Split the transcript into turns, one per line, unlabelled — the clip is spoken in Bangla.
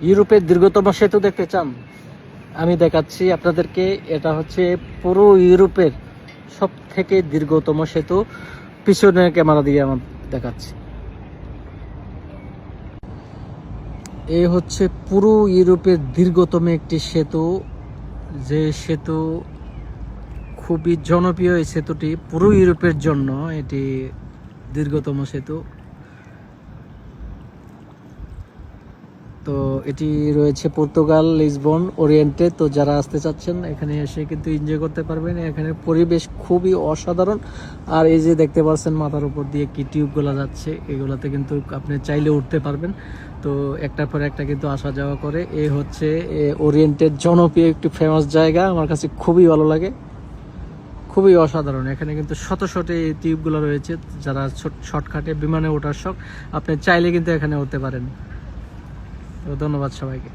ইউরোপের দীর্ঘতম সেতু দেখতে চান? আমি দেখাচ্ছি আপনাদেরকে। এটা হচ্ছে পুরো ইউরোপের সব থেকে দীর্ঘতম সেতু। পিছনে ক্যামেরা দিয়ে আমার দেখাচ্ছি। এই হচ্ছে পুরো ইউরোপের দীর্ঘতম একটি সেতু, যে সেতু খুবই জনপ্রিয়। এই সেতুটি পুরো ইউরোপের জন্য এটি দীর্ঘতম সেতু। তো এটি রয়েছে পর্তুগাল, লিসবন, ওরিয়েন্টে। তো যারা আসতে চাচ্ছেন এখানে এসে কিন্তু এনজয় করতে পারবেন। এখানে পরিবেশ খুবই অসাধারণ। আর এই যে দেখতে পাচ্ছেন মাথার উপর দিয়ে কি টিউবগুলো যাচ্ছে, এগুলোতে কিন্তু আপনি চাইলে উঠতে পারবেন। তো একটার পর একটা কিন্তু আসা যাওয়া করে। এই হচ্ছে ওরিয়েন্টের জনপ্রিয় একটি ফেমাস জায়গা, আমার কাছে খুবই ভালো লাগে, খুবই অসাধারণ। এখানে কিন্তু শত শত এই টিউবগুলো রয়েছে। যারা শর্টকাটে বিমানে ওঠার শখ, আপনি চাইলে কিন্তু এখানে উঠতে পারেন। তো ধন্যবাদ সবাইকে।